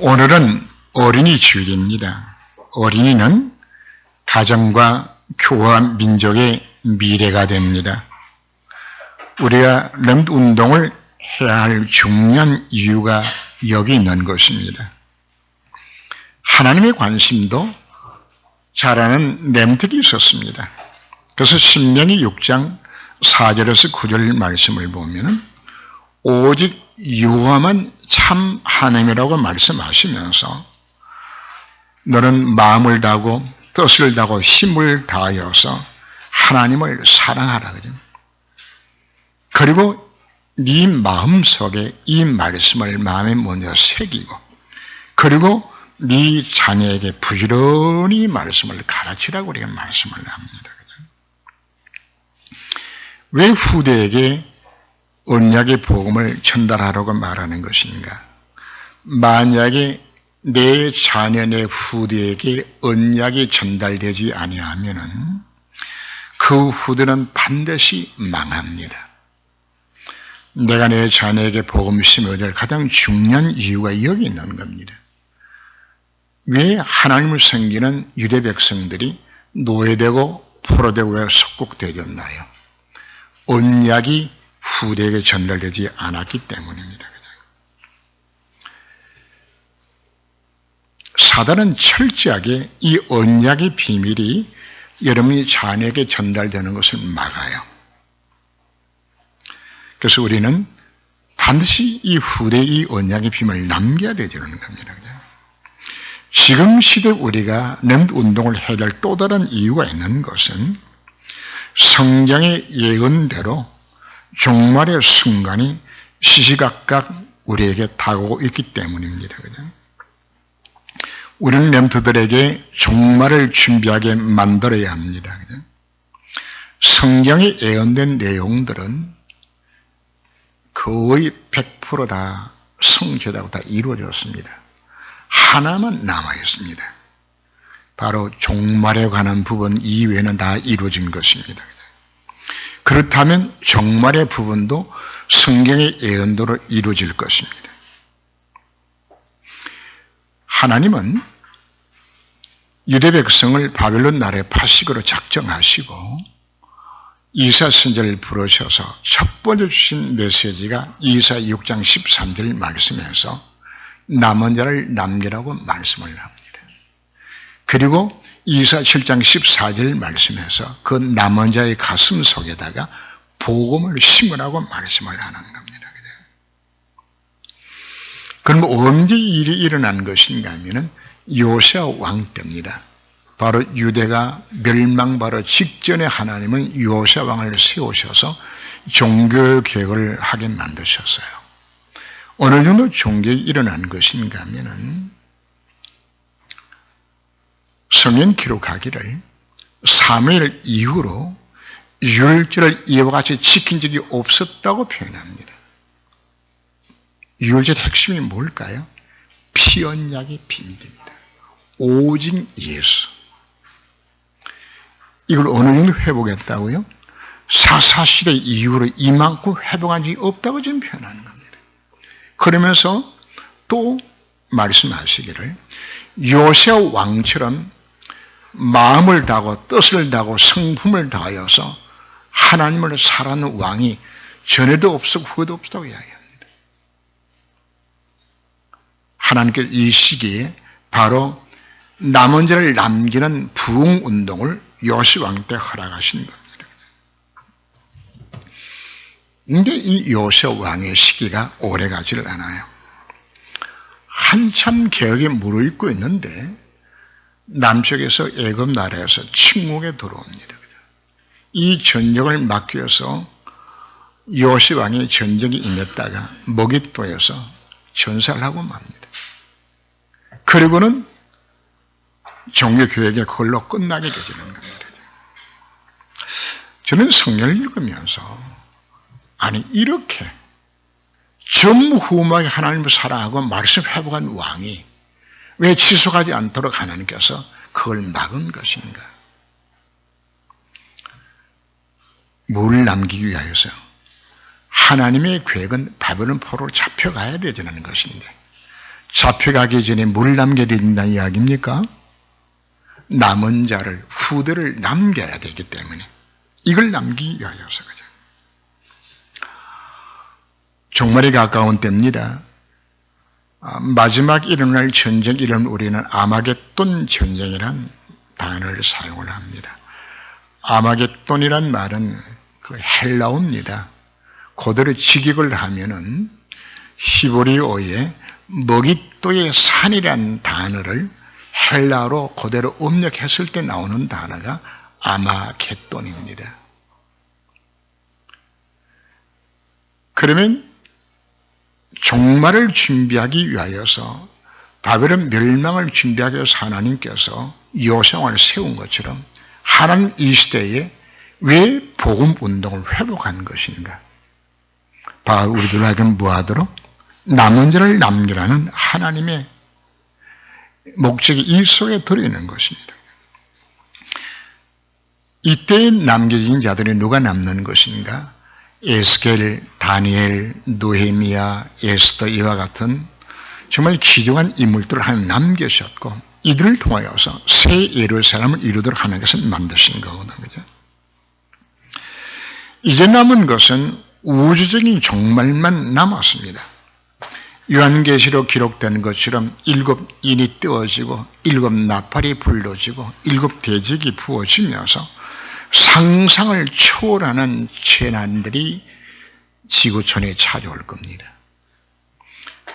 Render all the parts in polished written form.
오늘은 어린이 주일입니다. 어린이는 가정과 교화 민족의 미래가 됩니다. 우리가 렘넌트 운동을 해야 할 중요한 이유가 여기 있는 것입니다. 하나님의 관심도 잘 아는 렘넌트가 있었습니다. 그래서 신명기 6장 4절에서 9절 말씀을 보면 오직 여호와만 참 하나님이라고 말씀하시면서 너는 마음을 다하고 뜻을 다하고 힘을 다하여서 하나님을 사랑하라 그죠. 그리고 네 마음속에 이 말씀을 마음에 먼저 새기고 그리고 네 자녀에게 부지런히 말씀을 가르치라고 우리가 말씀을 합니다. 그죠? 왜 후대에게 언약의 복음을 전달하라고 말하는 것인가? 만약에 내 자녀 내 후대에게 언약이 전달되지 아니하면은 그 후대는 반드시 망합니다. 내가 내 자녀에게 복음 심어야 될 가장 중요한 이유가 여기 있는 겁니다. 왜 하나님을 섬기는 유대 백성들이 노예되고 포로되고 왜 속국되었나요? 언약이 후대에게 전달되지 않았기 때문입니다. 사단은 철저하게 이 언약의 비밀이 여러분이 자녀에게 전달되는 것을 막아요. 그래서 우리는 반드시 이 후대의 이 언약의 비밀을 남겨야 되는 겁니다. 지금 시대 우리가 렘넌트 운동을 해야 될 또 다른 이유가 있는 것은 성경의 예언대로 종말의 순간이 시시각각 우리에게 다가오고 있기 때문입니다. 우리는 렘넌트들에게 종말을 준비하게 만들어야 합니다. 성경에 예언된 내용들은 거의 100% 다 성취되고 다 이루어졌습니다. 하나만 남아 있습니다. 바로 종말에 관한 부분 이외에는 다 이루어진 것입니다. 그렇다면 종말의 부분도 성경의 예언대로 이루어질 것입니다. 하나님은 유대 백성을 바벨론 나라의 파식으로 작정하시고 이사 선지자를 부르셔서 첫 번째 주신 메시지가 이사 6장 13절 말씀에서 남은 자를 남기라고 말씀을 합니다. 그리고 이사 7장 14절 말씀에서 그 남은 자의 가슴 속에다가 복음을 심으라고 말씀을 하는 겁니다. 그럼 언제 일이 일어난 것인가 하면은 요시아 왕 때입니다. 바로 유대가 멸망바로 직전에 하나님은 요시아 왕을 세우셔서 종교 개혁을 하게 만드셨어요. 어느 정도 종교가 일어난 것인가 하면은 성경 기록하기를 사무엘 이후로 유월절을 이와 같이 지킨 적이 없었다고 표현합니다. 유월절 핵심이 뭘까요? 피 언약의 비밀입니다. 오직 예수. 이걸 어느 정도 회복했다고요? 사사시대 이후로 이만큼 회복한 적이 없다고 지금 표현하는 겁니다. 그러면서 또 말씀하시기를 요시아 왕처럼 마음을 다하고 뜻을 다하고 성품을 다하여서 하나님을 사랑하는 왕이 전에도 없었고 후에도 없다고 이야기합니다. 하나님께서 이 시기에 바로 남은 자를 남기는 부흥운동을 요시아 왕 때 허락하신 겁니다. 그런데 이 요시아 왕의 시기가 오래가지를 않아요. 한참 개혁에 무르익고 있는데 남쪽에서 애굽 나라에서 침공에 들어옵니다. 이 전쟁을 막기 위해서 요시아 왕이 전쟁에 임했다가 머깃도에서 전사를 하고 맙니다. 그리고는 종교교역이 그걸로 끝나게 되지는 겁니다. 저는 성경을 읽으면서 아니 이렇게 전무후무하게 하나님을 사랑하고 말씀 회복한 왕이 왜 지속하지 않도록 하나님께서 그걸 막은 것인가? 뭘 남기기 위하여서요? 하나님의 계획은 바벨론 포로로 잡혀가야 되는 것인데 잡혀가기 전에 뭘 남겨야 된다는 이야기입니까? 남은 자를, 후대를 남겨야 되기 때문에 이걸 남기기 위하여서 그죠. 종말이 가까운 때입니다. 마지막 일어날 전쟁 이름 우리는 아마겟돈 전쟁이란 단어를 사용을 합니다. 아마겟돈이란 말은 그 헬라어입니다. 그대로 직역을 하면은 히브리어의 머깃도의 산이란 단어를 헬라어로 그대로 음력했을 때 나오는 단어가 아마겟돈입니다. 그러면 종말을 준비하기 위하여서 바벨론 멸망을 우리하기 위해서 하나님께서 요성을 세운 것처럼 하나님 이 시대에 왜 복음 운동을 회복한 것인가? 바로 우리들 하여금 뭐하도록? 남은 자를 남기라는 하나님의 목적이 이 속에 들어있는 것입니다. 이때에 남겨진 자들이 누가 남는 것인가? 에스겔, 다니엘, 느헤미야, 에스더 이와 같은 정말 귀중한 인물들을 하나님 남기셨고 이들을 통하여서 새 예루살렘을 이루도록 하나님께서 만드신 거거든요. 그죠? 이제 남은 것은 우주적인 종말만 남았습니다. 요한계시록 기록된 것처럼 7인이 떼어지고 7 나팔이 불러지고 7 대적이 부어지면서 상상을 초월하는 재난들이 지구촌에 찾아올 겁니다.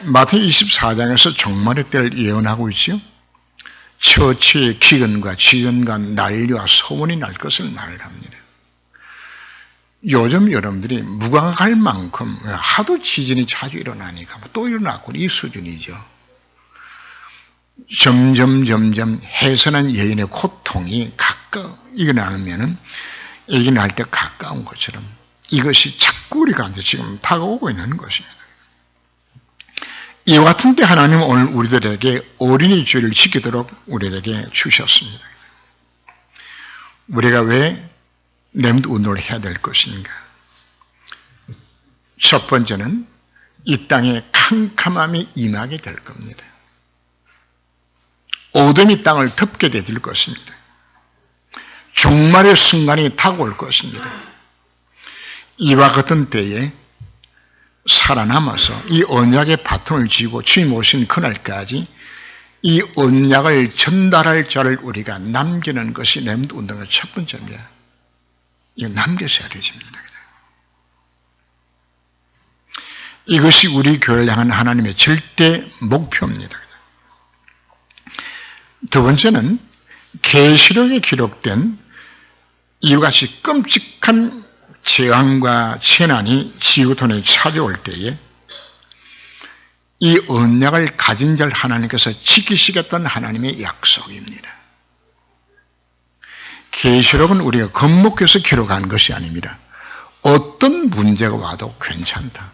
마태복음 24장에서 종말의 때를 예언하고 있죠. 처치의 기근과 지연과 난리와 소문이 날 것을 말합니다. 요즘 여러분들이 무감각할 만큼 하도 지진이 자주 일어나니까 또 일어나고 이 수준이죠. 점점 해선한 여인의 고통이 가까워 일어나면은 일어날 때 가까운 것처럼 이것이 자꾸 우리가 지금 다가오고 있는 것입니다. 이와 같은 때 하나님은 오늘 우리들에게 어린이 죄를 지키도록 우리에게 주셨습니다. 우리가 왜 렘넌트 운동을 해야 될 것인가? 첫 번째는 이 땅에 캄캄함이 임하게 될 겁니다. 어둠이 땅을 덮게 될 것입니다. 종말의 순간이 다가올 것입니다. 이와 같은 때에 살아남아서 이 언약의 바톤을 쥐고 주님 오신 그날까지 이 언약을 전달할 자를 우리가 남기는 것이 렘넌트 운동의 첫 번째입니다. 이거 남겨셔야 되십니다. 이것이 우리 교회를 향한 하나님의 절대 목표입니다. 두 번째는 계시록에 기록된 이와 같이 끔찍한 재앙과 재난이 지구촌에 찾아올 때에 이 언약을 가진 자를 하나님께서 지키시겠다는 하나님의 약속입니다. 계시록은 우리가 겁먹혀서 기록한 것이 아닙니다. 어떤 문제가 와도 괜찮다.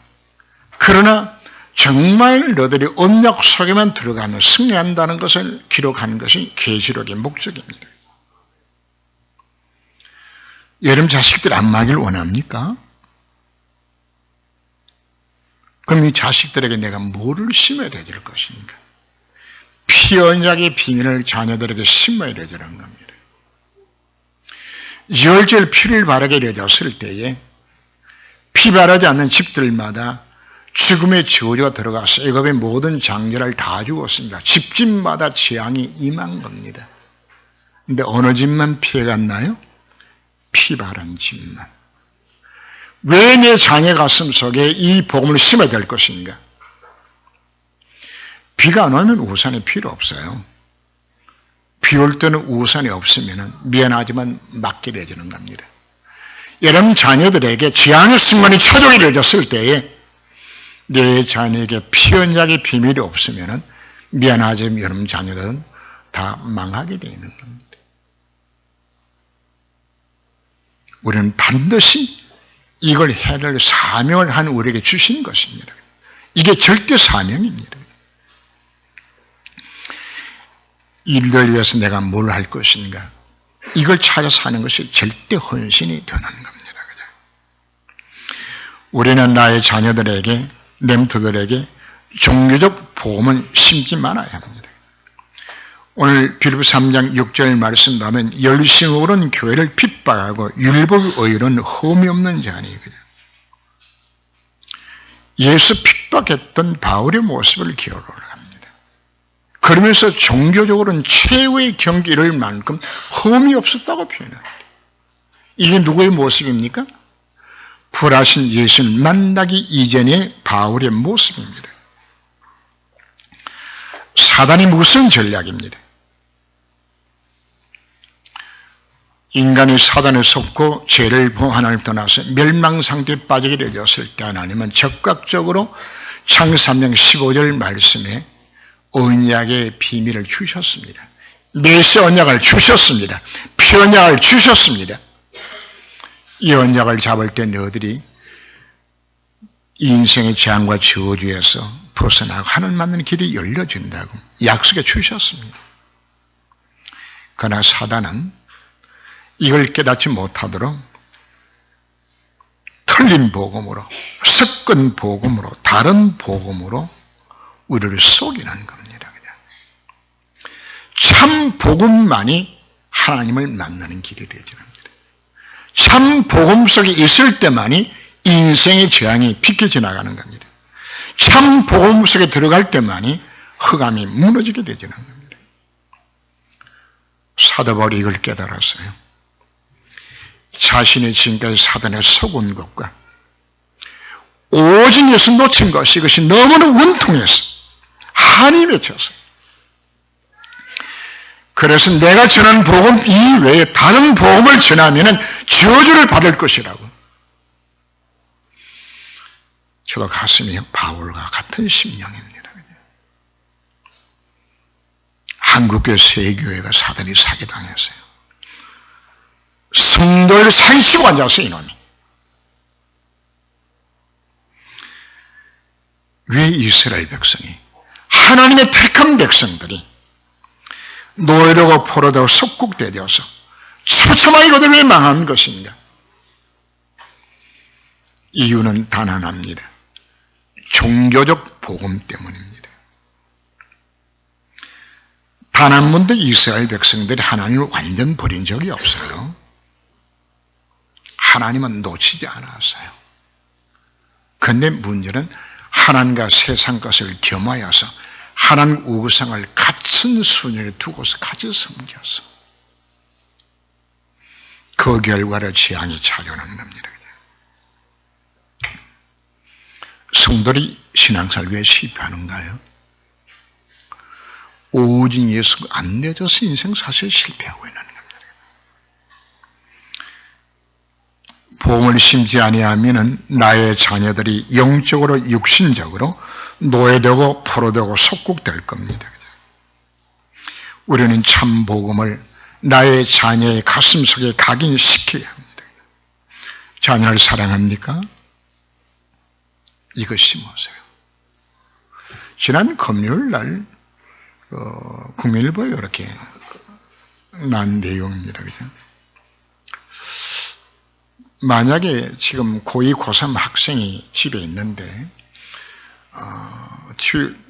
그러나 정말 너희들이 언약 속에만 들어가면 승리한다는 것을 기록하는 것이 계시록의 목적입니다. 여러분 자식들 안 맞길 원합니까? 그럼 이 자식들에게 내가 뭐를 심어야 될 것인가? 피 언약의 비밀을 자녀들에게 심어야 되는 겁니다. 열절 피를 바르게 되었을 때에 피 바르지 않는 집들마다 죽음의 저주가 들어가서 애굽의 모든 장자를 다 죽었습니다. 집집마다 재앙이 임한 겁니다. 그런데 어느 집만 피해갔나요? 피 바른 집만. 왜 내 자녀 가슴 속에 이 복음을 심어야 될 것인가? 비가 안 오면 우산이 필요 없어요. 비 올 때는 우산이 없으면 미안하지만 맞게 되어지는 겁니다. 여러분 자녀들에게 재앙의 순간이 찾아오게 되었을 때에 내 자녀에게 피언약의 비밀이 없으면 미안하지만 여러분 자녀들은 다 망하게 되어 있는 겁니다. 우리는 반드시 이걸 해야 될 사명을 한 우리에게 주신 것입니다. 이게 절대 사명입니다. 이들을 위해서 내가 뭘 할 것인가? 이걸 찾아서 하는 것이 절대 헌신이 되는 겁니다. 우리는 나의 자녀들에게, 렘넌트들에게 종교적 복음은 심지 말아야 합니다. 오늘 빌립보 3장 6절 말씀 보면 열심으로는 교회를 핍박하고 율법 의로는 흠이 없는 자니거든요. 예수 핍박했던 바울의 모습을 기록을 합니다. 그러면서 종교적으로는 최후의 경기를 만큼 흠이 없었다고 표현합니다. 이게 누구의 모습입니까? 부활하신 예수를 만나기 이전의 바울의 모습입니다. 사단이 무슨 전략입니다. 인간이 사단에 속고 죄를 하나님을 떠나서 멸망 상태에 빠지게 되었을 때 하나님은 적극적으로 창세기 3장 15절 말씀에 언약의 비밀을 주셨습니다. 메시 언약을 주셨습니다. 피언약을 주셨습니다. 이 언약을 잡을 때 너희들이 인생의 재앙과 저주에서 벗어나고 하늘 만나는 길이 열려진다고 약속해 주셨습니다. 그러나 사단은 이걸 깨닫지 못하도록 틀린 복음으로, 섞은 복음으로, 다른 복음으로 우리를 속이는 겁니다. 그냥. 참 복음만이 하나님을 만나는 길이 되지랍니다. 참 복음 속에 있을 때만이 인생의 재앙이 비껴 지나가는 겁니다. 참 복음 속에 들어갈 때만이 흑암이 무너지게 되지는 겁니다. 사도 바울이 이걸 깨달았어요. 자신의 지금까지 사단에 속은 것과 오직 예수 놓친 것이 이것이 너무나 원통해서 한이 맺혔어요. 그래서 내가 전하는 복음 이외에 다른 복음을 전하면 저주를 받을 것이라고. 저도 가슴이 바울과 같은 심령입니다. 한국교회 세교회가 사단이 사기당했어요. 성도를 사기치고 앉았어요, 이놈이. 왜 이스라엘 백성이, 하나님의 택한 백성들이 노예되고 포로되고 속국되어서 처참하게 그들 왜 망한 것인가? 이유는 단 하나입니다. 종교적 복음 때문입니다. 단 한 번도 이스라엘 백성들이 하나님을 완전 버린 적이 없어요. 하나님은 놓치지 않았어요. 그런데 문제는 하나님과 세상 것을 겸하여서 하나님 우상을 같은 순위에 두고서 같이 섬겼어. 그 결과로 재앙이 찾아오는 겁니다. 성도들이 신앙생활 왜 실패하는가요? 오직 예수가 안 내줘서 인생 사실 실패하고 있는 겁니다. 복음을 심지 아니하면 나의 자녀들이 영적으로 육신적으로 노예되고 포로되고 속국될 겁니다. 우리는 참 복음을 나의 자녀의 가슴 속에 각인시켜야 합니다. 자녀를 사랑합니까? 이거 심으세요. 지난 금요일 날 국민일보에 이렇게 난 내용입니다. 그죠? 만약에 지금 고2, 고3 학생이 집에 있는데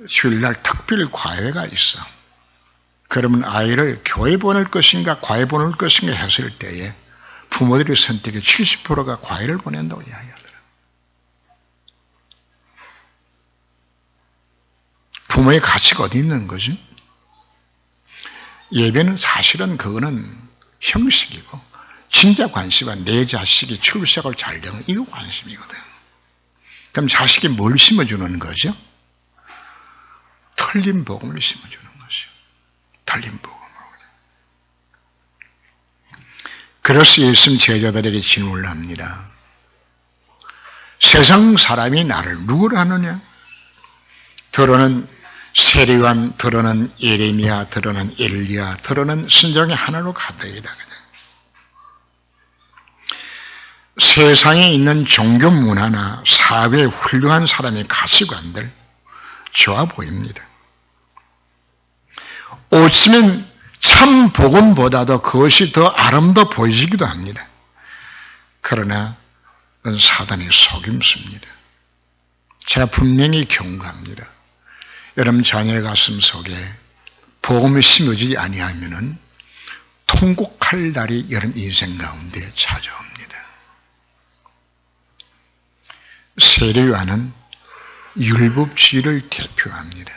주일날 특별 과외가 있어. 그러면 아이를 교회 보낼 것인가 과외 보낼 것인가 했을 때에 부모들의 선택의 70%가 과외를 보낸다고 이야기하더라고요. 부모의 가치가 어디 있는 거지? 예배는 사실은 그거는 형식이고 진짜 관심은 내 자식이 출석을 잘 되는 이거 관심이거든. 그럼 자식이 뭘 심어주는 거죠? 틀린 복음을 심어주는 것이요. 틀린 복음으로. 그래서 예수님 제자들에게 질문을 합니다. 세상 사람이 나를 누구를 하느냐? 더러는 세례요한, 더러는 예레미야, 더러는 엘리야, 더러는 선지자의 하나로 가득이다. 세상에 있는 종교 문화나 사회의 훌륭한 사람의 가치관들 좋아 보입니다. 어쩌면 참 복음보다도 그것이 더 아름다워 보이기도 합니다. 그러나 그건 사단의 속임수입니다. 제가 분명히 경고합니다. 여러분 자녀의 가슴 속에 복음이 심어지지 아니하면은 통곡할 날이 여러분 인생 가운데 찾아옵니다. 세례요한은 율법주의를 대표합니다.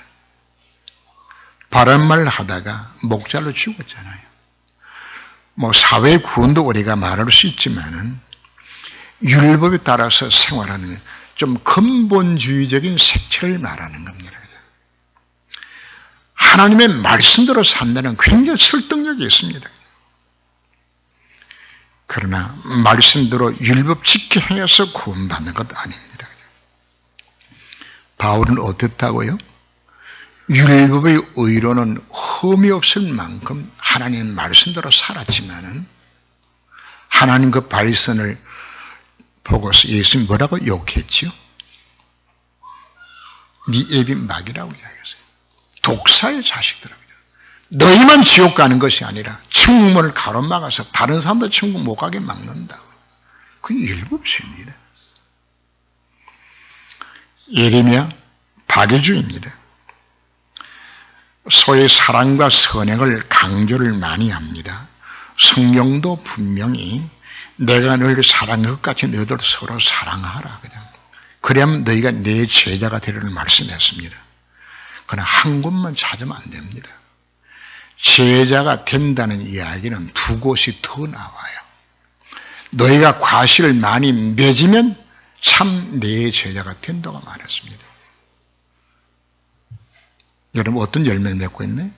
바른 말 하다가 목잘로 죽었잖아요. 사회 구원도 우리가 말할 수 있지만은 율법에 따라서 생활하는 좀 근본주의적인 색채를 말하는 겁니다. 하나님의 말씀대로 산다는 굉장히 설득력이 있습니다. 그러나 말씀대로 율법 지켜 행해서 구원받는 것 아닙니다. 바울은 어땠다고요? 율법의 의로는 흠이 없을 만큼 하나님의 말씀대로 살았지만은 하나님 그 발선을 보고서 예수님 뭐라고 욕했지요? 네 애비 막이라고 이야기했어요. 독사의 자식들입니다. 너희만 지옥 가는 것이 아니라 천국문을 가로막아서 다른 사람도 천국 못 가게 막는다고. 그게 율법주의입니다. 예레미야 박애주의입니다. 소위 사랑과 선행을 강조를 많이 합니다. 성경도 분명히 내가 너희를 사랑한 것 같이 너희들 서로 사랑하라. 그래야만 너희가 내 제자가 되리를 말씀했습니다. 그러나 한 곳만 찾으면 안 됩니다. 제자가 된다는 이야기는 두 곳이 더 나와요. 너희가 과실을 많이 맺으면 참 내 제자가 된다고 말했습니다. 여러분 어떤 열매를 맺고 있네?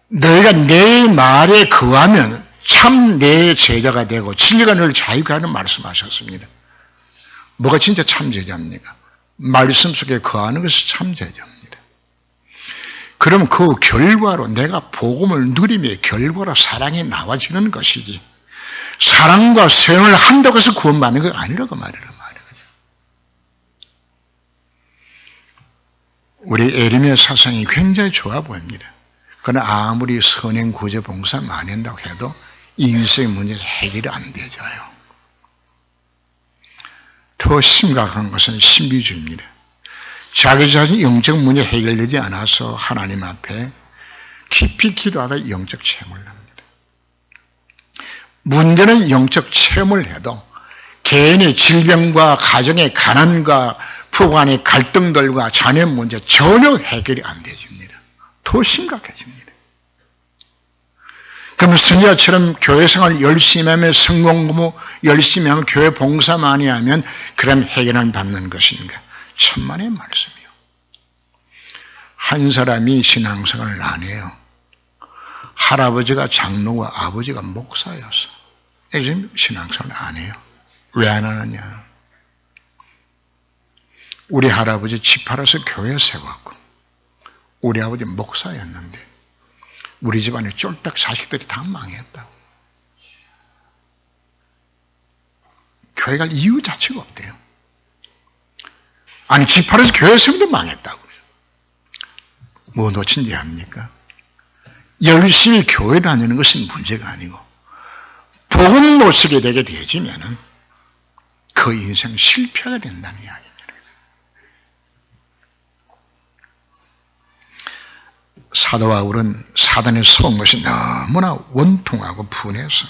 너희가 내 말에 거하면 참 내 제자가 되고 진리가 너를 자유케 하는 말씀하셨습니다. 뭐가 진짜 참 제자입니까? 말씀 속에 거하는 것이 참 제자입니다. 그럼 그 결과로 내가 복음을 누림의 결과로 사랑이 나와지는 것이지 사랑과 소용을 한다고 해서 구원받는 거 아니라고 말이거든요. 우리 에르미야 사상이 굉장히 좋아 보입니다. 그러나 아무리 선행 구제 봉사 많이 한다고 해도 인생의 문제 해결이 안 되져요. 더 심각한 것은 신비주의입니다. 자기 자신 영적 문제 해결되지 않아서 하나님 앞에 깊이 기도하다 영적 체험을 합니다. 문제는 영적 체험을 해도 개인의 질병과 가정의 가난과 부부 간의 갈등들과 자녀 문제 전혀 해결이 안 되집니다. 더 심각해집니다. 그럼 선지자처럼 교회 생활 열심히 하면 성공 공부 열심히 하면 교회 봉사 많이 하면 그럼 해결을 받는 것인가? 천만의 말씀이요. 한 사람이 신앙생활을 안 해요. 할아버지가 장로고 아버지가 목사였어. 지금 신앙생활을 안 해요. 왜 안 하느냐? 우리 할아버지 집 팔아서 교회 세웠고 우리 아버지 목사였는데 우리 집안에 쫄딱 자식들이 다 망했다고. 교회 갈 이유 자체가 없대요. 아니 집 팔아서 교회 세우도 망했다고. 뭐 놓친지 합니까? 열심히 교회 다니는 것은 문제가 아니고 복음 못 쓰게 되게 되지면은 그 인생 실패가 된다는 이야기입니다. 사도 바울은 사단의 속은 것이 너무나 원통하고 분해서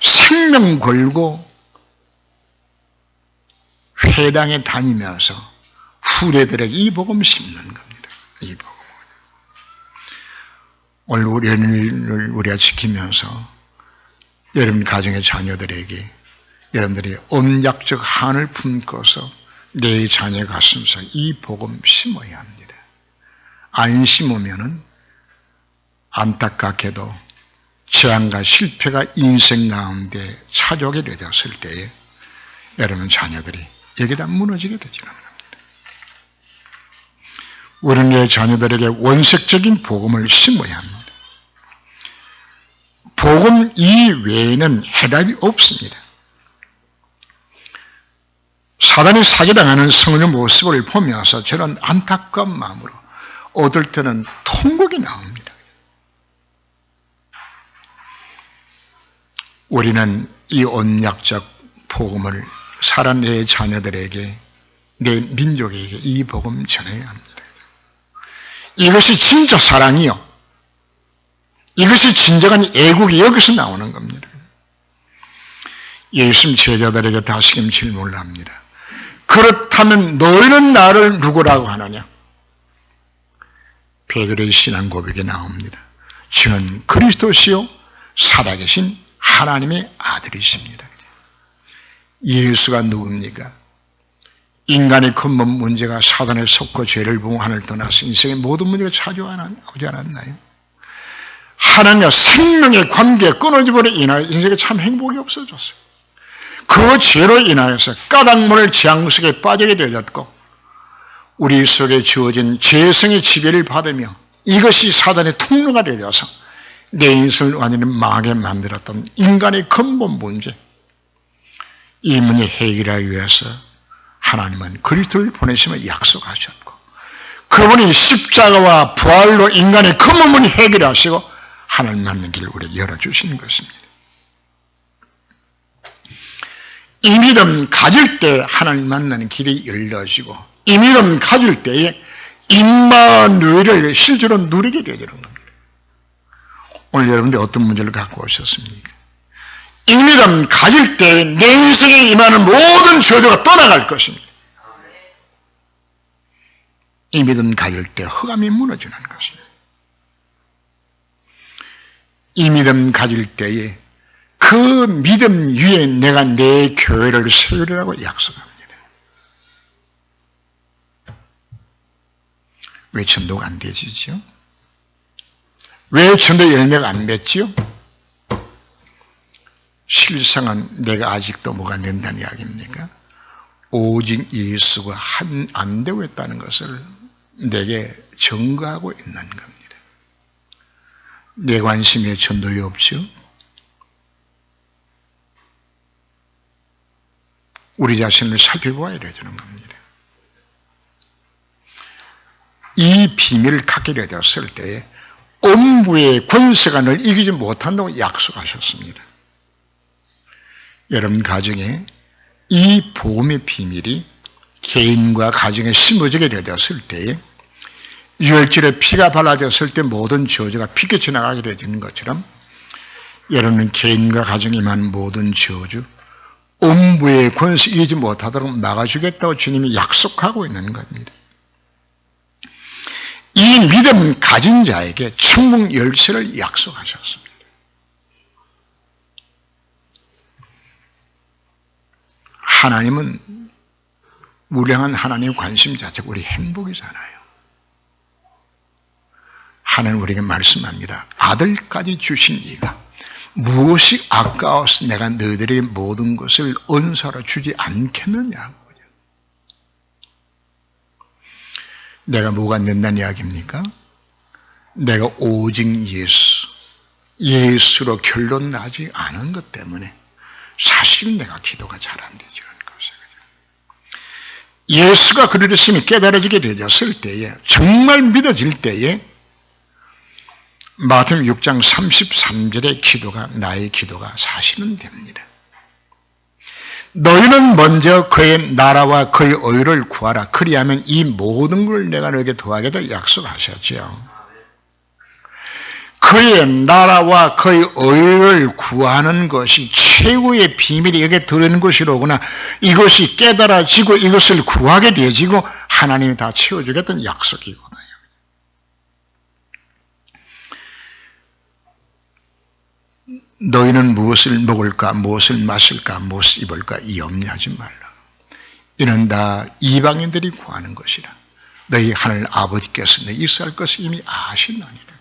생명 걸고 회당에 다니면서 후대들에게 이 복음 심는 겁니다. 이 복음. 오늘 우리가 지키면서 여러분 가정의 자녀들에게 여러분들이 언약적 한을 품고서 내 자녀 가슴속에 이 복음 심어야 합니다. 안 심으면은 안타깝게도 재앙과 실패가 인생 가운데 찾아오게 되었을 때에 여러분 자녀들이 여기다 무너지게 되지는 겁니다. 우리는 내 자녀들에게 원색적인 복음을 심어야 합니다. 복음 이외에는 해답이 없습니다. 사단이 사기당하는 성령의 모습을 보면서 저는 안타까운 마음으로 얻을 때는 통곡이 나옵니다. 우리는 이 언약적 복음을 살아 내 자녀들에게 내 민족에게 이 복음 전해야 합니다. 이것이 진짜 사랑이요. 이것이 진정한 애국이 여기서 나오는 겁니다. 예수님 제자들에게 다시금 질문을 합니다. 그렇다면 너희는 나를 누구라고 하느냐? 베드로의 신앙 고백이 나옵니다. 주는 그리스도시요 살아계신 하나님의 아들이십니다. 예수가 누굽니까? 인간의 근본 문제가 사단에 속고 죄를 부어 하늘을 떠나서 인생의 모든 문제가 찾아오지 않았나요? 하나님과 생명의 관계에 끊어짐으로 인하여 인생에 참 행복이 없어졌어요. 그 죄로 인하여서 까닭문을 재앙 속에 빠지게 되었고 우리 속에 주어진 죄성의 지배를 받으며 이것이 사단의 통로가 되어서 내 인생을 완전히 망하게 만들었던 인간의 근본 문제, 이 문제 해결하기 위해서 하나님은 그리스도를 보내심을 약속하셨고 그분이 십자가와 부활로 인간의 근본 문제 해결하시고 하나님 만난 길을 우리에게 열어주시는 것입니다. 이 믿음 가질 때 하나님 만나는 길이 열려지고 이 믿음 가질 때에 임마누엘을 실제로 누리게 되는 겁니다. 오늘 여러분들 어떤 문제를 갖고 오셨습니까? 이 믿음 가질 때 내 인생에 임하는 모든 저주가 떠나갈 것입니다. 이 믿음 가질 때 흑암이 무너지는 것입니다. 이 믿음 가질 때에 그 믿음 위에 내가 내 교회를 세우리라고 약속합니다. 왜 전도가 안 되지죠? 왜 전도 열매가 안 맺지요? 실상은 내가 아직도 뭐가 안 된다는 이야기입니까? 오직 예수가 안 되고 있다는 것을 내게 증거하고 있는 겁니다. 내 관심에 전도에 없죠? 우리 자신을 살펴보아야 되는 겁니다. 이 비밀을 갖게 되었을 때에 음부의 권세가 널 이기지 못한다고 약속하셨습니다. 여러분 가정에 이 복음의 비밀이 개인과 가정에 심어지게 되었을 때에 유월절에 피가 발라졌을 때 모든 저주가 피게 지나가게 되는 것처럼 여러분 개인과 가정에 임한 모든 저주 음부의 권세 이기지 못하도록 막아주겠다고 주님이 약속하고 있는 겁니다. 이 믿음 가진 자에게 천국 열쇠를 약속하셨습니다. 하나님은 무량한 하나님의 관심 자체가 우리 행복이잖아요. 하나님 우리에게 말씀합니다. 아들까지 주신 이가 무엇이 아까워서 내가 너희들의 모든 것을 은사로 주지 않겠느냐고. 내가 뭐가 안 된다는 이야기입니까? 내가 오직 예수로 결론 나지 않은 것 때문에 사실은 내가 기도가 잘 안 되죠. 예수가 그리스도심이 깨달아지게 되었을 때에 정말 믿어질 때에 마태복음 6장 33절의 기도가 나의 기도가 사실은 됩니다. 너희는 먼저 그의 나라와 그의 의를 구하라. 그리하면 이 모든 걸 내가 너에게 더하겠다 약속하셨죠. 그의 나라와 그의 의를 구하는 것이 최고의 비밀이 여기에 들어있는 것이로구나. 이것이 깨달아지고 이것을 구하게 되어지고 하나님이 다 채워주겠다는 약속이거든요. 너희는 무엇을 먹을까, 무엇을 마실까, 무엇을 입을까 염려하지 말라. 이는 다 이방인들이 구하는 것이라. 너희 하늘 아버지께서 너희 있어야 할 것을 이미 아시나니라.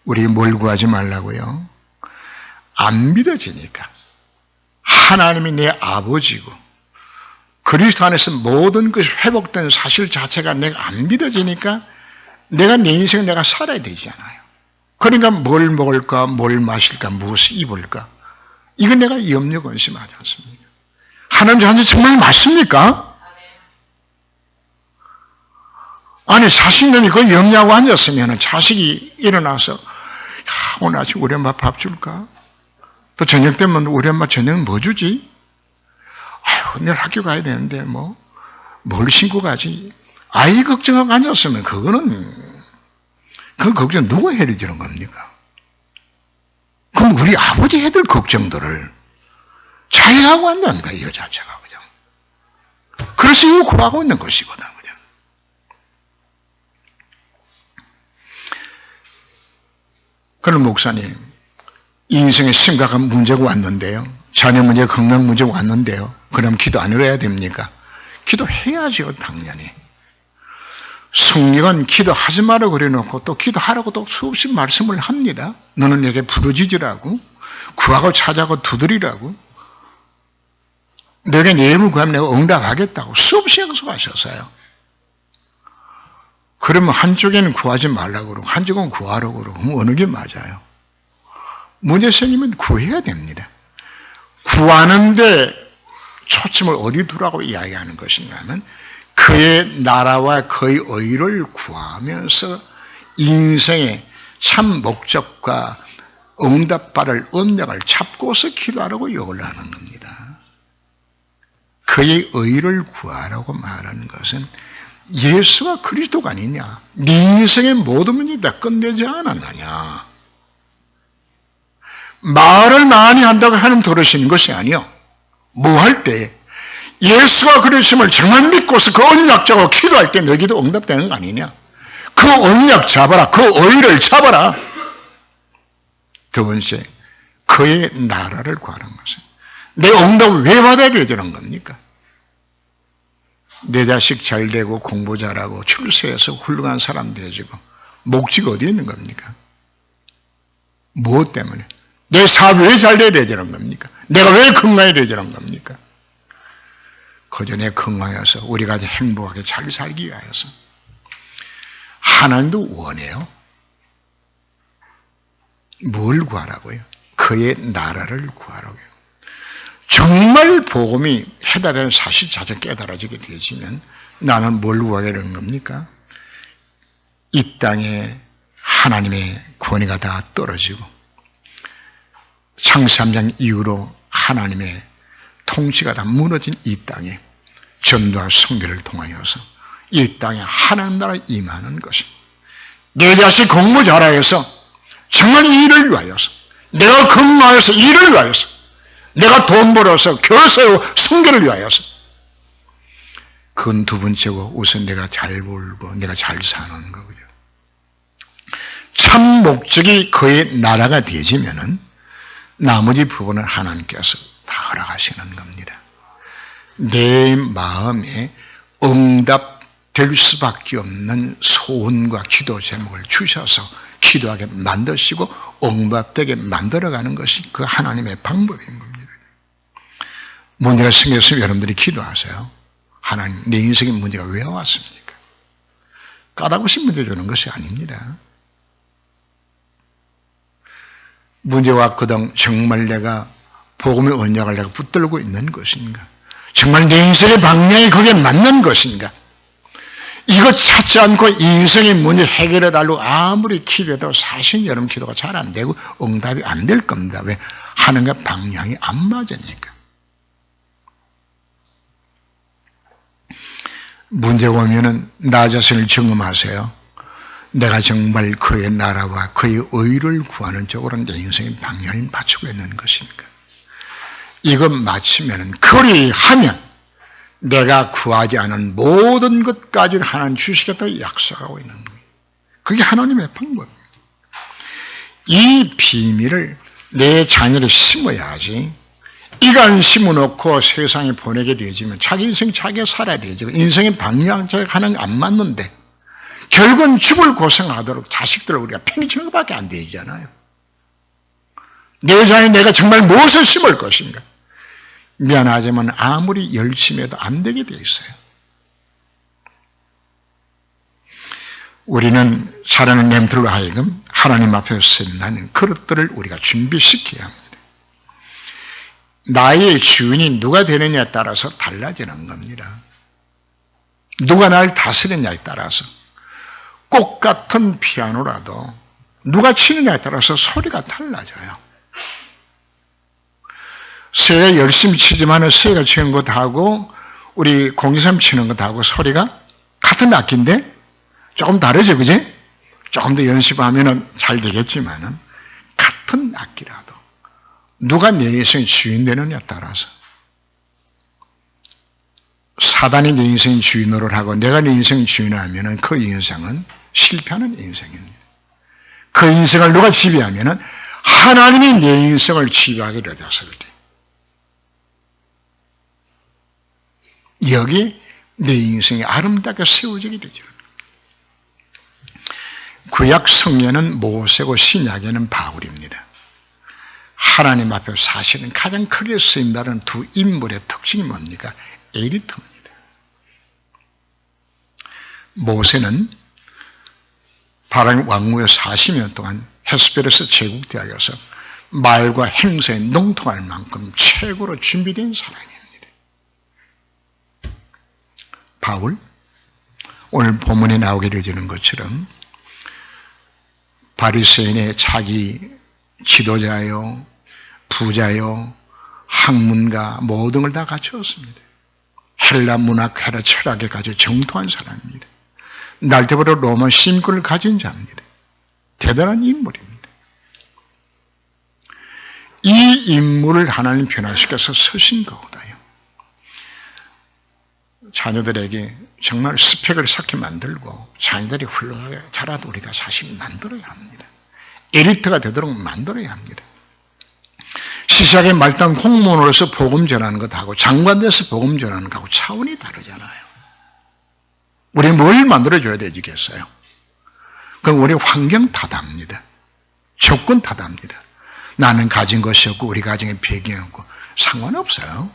우리 뭘 구하지 말라고요? 안 믿어지니까. 하나님이 내 아버지고 그리스도 안에서 모든 것이 회복된 사실 자체가 내가 안 믿어지니까 내가 내 인생 내가 살아야 되잖아요. 그러니까 뭘 먹을까, 뭘 마실까, 무엇을 입을까? 이건 내가 염려 근심하지 않습니까? 하나님 저한테 정말 맞습니까? 아니 자식년이 그 염려하고 앉았으면 자식이 일어나서 오늘 아침 우리 엄마 밥 줄까? 또 저녁 되면 우리 엄마 저녁 뭐 주지? 아유 내일 학교 가야 되는데 뭘 신고 가지? 아이 걱정하고 앉았으면 그건 걱정 누가 해야 되는 겁니까? 그럼 우리 아버지 해야 될 걱정들을 자해하고 한다는 거야, 이거 자체가 그냥. 그래서 이거 구하고 있는 것이거든, 그냥. 그럼 목사님, 인생에 심각한 문제가 왔는데요. 자녀 문제, 건강 문제가 왔는데요. 그럼 기도 안 해야 됩니까? 기도해야죠, 당연히. 성령은 기도하지 말라고 그래놓고 또 기도하라고 또 수없이 말씀을 합니다. 너는 내게 부르짖으라고, 구하고 찾아고 두드리라고, 내게 내 이름을 구하면 내가 응답하겠다고 수없이 약속하셨어요. 그러면 한쪽에는 구하지 말라고 그러고 한쪽은 구하라고 그러고 그럼 어느 게 맞아요? 문제 생기면 구해야 됩니다. 구하는데 초점을 어디 두라고 이야기하는 것인가 하면 그의 나라와 그의 의를 구하면서 인생의 참 목적과 응답받을 언약을 잡고서 기도하라고 요구를 하는 겁니다. 그의 의를 구하라고 말하는 것은 예수가 그리스도가 아니냐, 네 인생의 모든 문제를 다 끝내지 않았느냐, 말을 많이 한다고 하나님 들으시는 것이 아니요, 뭐 할 때 예수가 그러심을 정말 믿고서 그 언약 잡고 기도할 때 너희도 응답되는 거 아니냐, 그 언약 잡아라, 그 의를 잡아라. 두 번째, 그의 나라를 구하는 것은 내 응답을 왜 받아야 되는 겁니까? 내 자식 잘 되고 공부 잘하고 출세해서 훌륭한 사람 되어지고 목적이 어디에 있는 겁니까? 무엇 때문에? 내 사업이 왜 잘 돼야 되는 겁니까? 내가 왜 건강해야 되는 겁니까? 그전에 건강해서 우리가 행복하게 잘 살기 위하여서. 하나님도 원해요. 뭘 구하라고요? 그의 나라를 구하라고요. 정말 복음이 해답에는 사실 자체 깨달아지게 되시면 나는 뭘 구하게 되는 겁니까? 이 땅에 하나님의 권위가 다 떨어지고 창세 3장 이후로 하나님의 통치가 다 무너진 이 땅에 전도와 선교를 통하여서 이 땅에 하나님 나라 임하는 것이, 내 자식 공부 잘하여서 정말 이 일을 위하여서, 내가 건강해서 일을 위하여서, 내가 돈 벌어서 교회에서 선교를 위하여서, 그건 두 번째고 우선 내가 잘 벌고 내가 잘 사는 거거든요. 참 목적이 그의 나라가 되지면은 나머지 부분은 하나님께서 다 허락하시는 겁니다. 내 마음에 응답될 수밖에 없는 소원과 기도 제목을 주셔서 기도하게 만드시고 응답되게 만들어가는 것이 그 하나님의 방법인 겁니다. 문제가 생겼으면 여러분들이 기도하세요. 하나님, 내 인생에 문제가 왜 왔습니까? 까다없이 문제 주는 것이 아닙니다. 문제 왔거든 정말 내가 복음의 언약을 내가 붙들고 있는 것인가? 정말 내 인생의 방향이 거기에 맞는 것인가? 이거 찾지 않고 인생의 문제 해결해 달라고 아무리 기도해도 사실 여러분 기도가 잘 안 되고 응답이 안 될 겁니다. 왜? 하나님과 방향이 안 맞으니까. 문제가 오면은 나 자신을 점검하세요. 내가 정말 그의 나라와 그의 의를 구하는 쪽으로 내 인생의 방향을 맞추고 있는 것인가? 이것 맞추면은 그리하면 내가 구하지 않은 모든 것까지를 하나님 주시겠다고 약속하고 있는 거예요. 그게 하나님의 방법입니다. 이 비밀을 내 자녀를 심어야지. 이간 심어놓고 세상에 보내게 되지면 자기 인생 자기가 살아야 되죠. 인생의 방향 하나님 안 맞는데 결국은 죽을 고생하도록 자식들을 우리가 팽이치는 것밖에 안 되잖아요. 내 자녀 내가 정말 무엇을 심을 것인가? 미안하지만 아무리 열심히 해도 안 되게 돼 있어요. 우리는 살아는 렘들로 하여금 하나님 앞에 서는 그릇들을 우리가 준비시켜야 합니다. 나의 주인이 누가 되느냐에 따라서 달라지는 겁니다. 누가 나를 다스리느냐에 따라서 꽃 같은 피아노라도 누가 치느냐에 따라서 소리가 달라져요. 새가 열심히 치지만 새가 치는 것하고 우리 공기삼 치는 것하고 소리가 같은 악기인데 조금 다르죠, 그지? 조금 더 연습하면 잘 되겠지만은 같은 악기라도 누가 내 인생의 주인 되느냐에 따라서 사단이 내 인생의 주인으로 하고 내가 내 인생의 주인을 하면은 그 인생은 실패하는 인생입니다. 그 인생을 누가 지배하면은 하나님이 내 인생을 지배하게 되었을 때 여기 내 인생이 아름답게 세워지게 되죠. 구약 성경에는 모세고 신약에는 바울입니다. 하나님 앞에 사실은 가장 크게 쓰임받은 두 인물의 특징이 뭡니까? 에리트입니다. 모세는 바람 왕국에 40년 동안 헤스페르스 제국대학에서 말과 행사에 능통할 만큼 최고로 준비된 사람입니다. 바울, 오늘 본문에 나오게 되어지는 것처럼 바리새인의 자기 지도자요, 부자요, 학문가 모든 걸 다 갖추었습니다. 헬라 문학, 헬라 철학에 가지고 정통한 사람입니다. 날때부터 로마 신권을 가진 자입니다. 대단한 인물입니다. 이 인물을 하나님 변화시켜서 서신 거거든요. 자녀들에게 정말 스펙을 쌓게 만들고 자녀들이 훌륭하게 자라도 우리가 사실 만들어야 합니다. 에리트가 되도록 만들어야 합니다. 시작의 말단 공무원으로서 복음 전하는 것하고 장관 돼서 복음 전하는 것하고 차원이 다르잖아요. 우리 뭘 만들어줘야 되겠어요? 그럼 우리 환경 탓합니다. 조건 탓합니다. 나는 가진 것이 없고 우리 가정의 배경이 없고 상관없어요.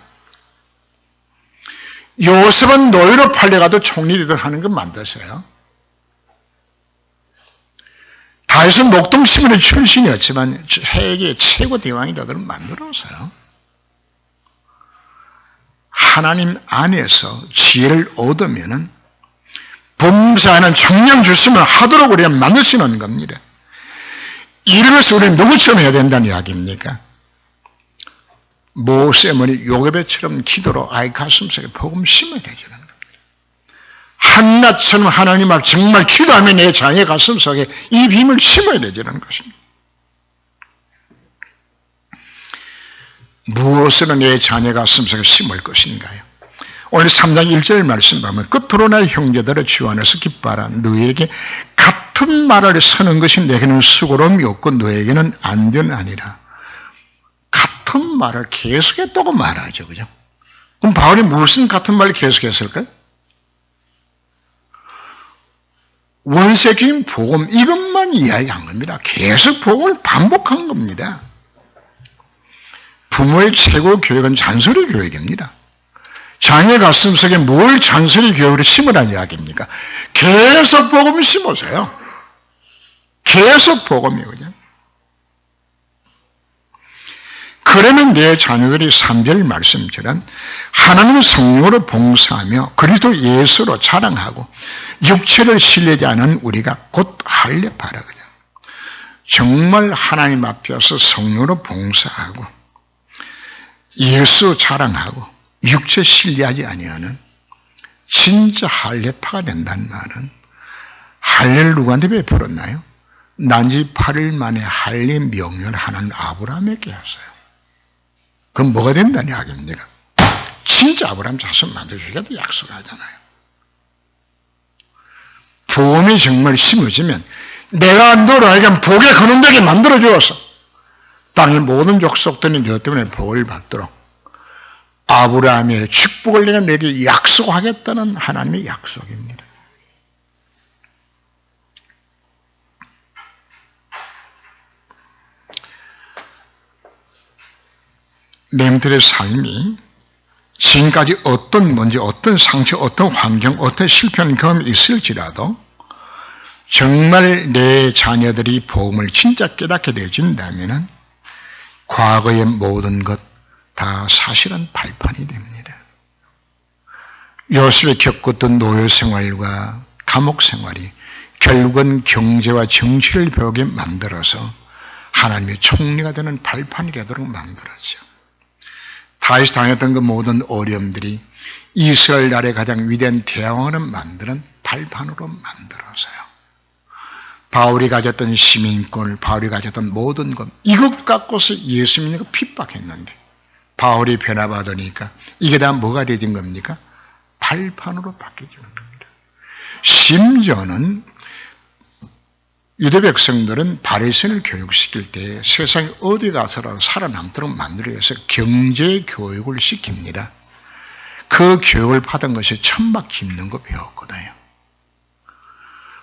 요셉은 노예로 팔려가도 총리되도록 하는 건 만들었어요. 다윗은 목동시민의 출신이었지만 세계 최고 대왕이 되도록 만들었어요. 하나님 안에서 지혜를 얻으면은 범사하는 청량 주시면 하도록 우리가 만드시는 겁니다. 이래서 우리는 누구처럼 해야 된다는 이야기입니까? 모세머니 요괴배처럼 기도로 아이 가슴속에 복음 심어야 되는 겁니다. 한낱처럼 하나님 앞 정말 기도하면 내 자녀의 가슴속에 이 빔을 심어야 되는 것입니다. 무엇으로 내 자녀 가슴속에 심을 것인가요? 오늘 3장 1절 말씀 보면 끝으로 날 형제들을 주 안에서 기뻐하라. 너에게 같은 말을 서는 것이 내게는 수고로움이 없고 너에게는 안전하니라. 같은 말을 계속했다고 말하죠. 그죠? 그럼 바울이 무슨 같은 말을 계속했을까요? 원색인 복음 이것만 이야기한 겁니다. 계속 복음을 반복한 겁니다. 부모의 최고 교육은 잔소리 교육입니다. 자녀 가슴속에 뭘 잔소리 교육을 심으라는 이야기입니까? 계속 복음을 심으세요. 계속 복음이에요. 그냥. 그러면 내 자녀들이 3절 말씀처럼 하나님 성령으로 봉사하며 그리스도 예수로 자랑하고 육체를 신뢰하지 않은 우리가 곧 할례바라거든. 정말 하나님 앞에서 성령으로 봉사하고 예수 자랑하고 육체 신뢰하지 아니하는 진짜 할례파가 된다는 말은 할례를 누구한테 베풀었나요? 난지 8일 만에 할례 명령을 하나님 아브라함에게 했어요. 그럼 뭐가 된다는 이야기입니까? 진짜 아브라함 자손 만들어주겠다 약속하잖아요. 복음이 정말 심어지면 내가 너를 복에 거론되게 만들어주어서 땅의 모든 족속들이 너 때문에 복을 받도록 아브라함의 축복을 내가 내게 약속하겠다는 하나님의 약속입니다. 렘들의 삶이 지금까지 어떤 문제, 어떤 상처, 어떤 환경, 어떤 실패한 경험이 있을지라도 정말 내 자녀들이 복음을 진짜 깨닫게 되어진다면 과거의 모든 것 다 사실은 발판이 됩니다. 요셉이 겪었던 노예 생활과 감옥 생활이 결국은 경제와 정치를 배우게 만들어서 하나님의 총리가 되는 발판이 되도록 만들었죠. 다윗이 당했던 그 모든 어려움들이 이스라엘 나라의 가장 위대한 대왕을 만드는 발판으로 만들어서요. 바울이 가졌던 시민권을, 바울이 가졌던 모든 것, 이것 갖고서 예수 믿는 거 핍박했는데 바울이 변화받으니까 이게 다 뭐가 되진 겁니까? 발판으로 바뀌어지는 겁니다. 심지어는 유대 백성들은 바리새인을 교육시킬 때 세상에 어디 가서라도 살아남도록 만들기 위해서 경제 교육을 시킵니다. 그 교육을 받은 것이 천막 깁는 거 배웠거든요.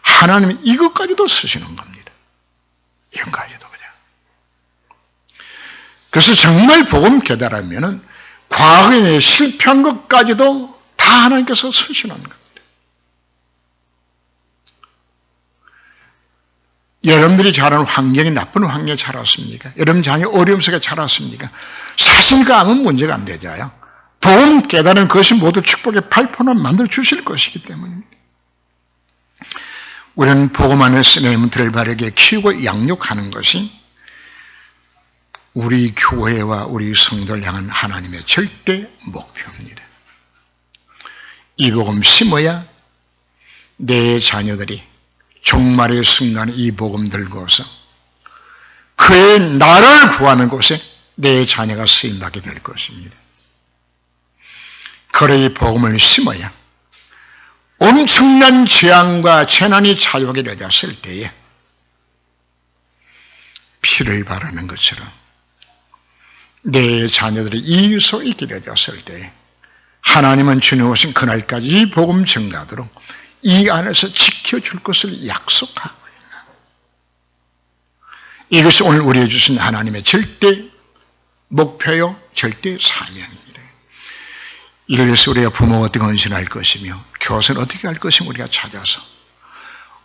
하나님이 이것까지도 쓰시는 겁니다. 이것까지도 그냥. 그래서 정말 복음 깨달으면은 과거에 실패한 것까지도 다 하나님께서 쓰시는 겁니다. 여러분들이 자라는 환경이 나쁜 환경에 자랐습니까? 여러분 자녀 어려움 속에 자랐습니까? 사실과 아무 문제가 안 되잖아요. 복음 깨달은 것이 모두 축복의 발판을 만들어 주실 것이기 때문입니다. 우리는 복음 안에서 내면들을 바르게 키우고 양육하는 것이 우리 교회와 우리 성도를 향한 하나님의 절대 목표입니다. 이 복음 심어야 내 자녀들이 종말의 순간에 이 복음 들고서 그의 나를 구하는 곳에 내 자녀가 쓰임받게 될 것입니다. 그래 이 복음을 심어야 엄청난 재앙과 재난이 찾아오게 되었을 때에 피를 바르는 것처럼 내 자녀들이 이길 수 있게 되었을 때에 하나님은 주님 오신 그날까지 이 복음 증가하도록 이 안에서 지켜줄 것을 약속하고 있는 이것이 오늘 우리에게 주신 하나님의 절대 목표요 절대 사명입니다. 이를 위해서 우리가 부모가 어떻게 헌신할 것이며 교사는 어떻게 할 것이며 우리가 찾아서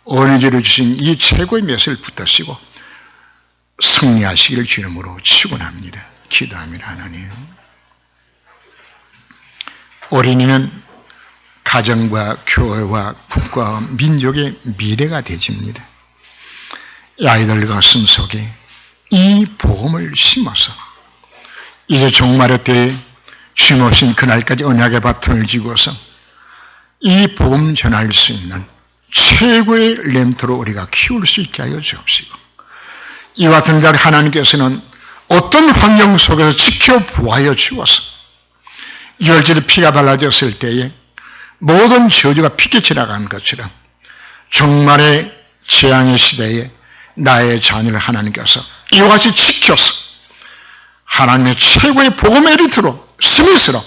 어린이를 주신 이 최고의 맷을 붙드시고 승리하시기를 주님으로 축원합니다. 기도합니다. 하나님. 어린이는 가정과 교회와 국가와 민족의 미래가 되집니다. 이 아이들 가슴 속에 이 복음을 심어서 이제 종말의 때에 주님 오신 그날까지 언약의 바톤을 쥐고서 이 복음 전할 수 있는 최고의 렘토로 우리가 키울 수 있게 하여 주옵시고 이와 같은 자리 하나님께서는 어떤 환경 속에서 지켜보아여 주어서 열절의 피가 발라졌을 때에 모든 저주가 피게 지나가는 것처럼 종말의 재앙의 시대에 나의 자녀를 하나님께서 이와 같이 지켜서 하나님의 최고의 복음 에리트로 스미스로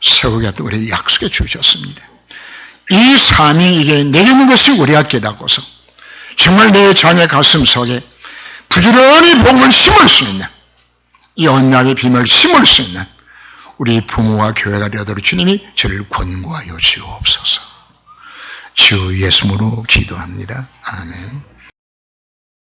세우겠다고 우리 약속해 주셨습니다. 이 삶이 이게 내게 있는 것이 우리가 깨닫고서 정말 내 자녀의 가슴 속에 부지런히 복음을 심을 수 있는 이 언약의 비밀을 심을 수 있는 우리 부모와 교회가 되어도록 주님이 저를 권고하여 주옵소서. 주 예수님으로 기도합니다. 아멘.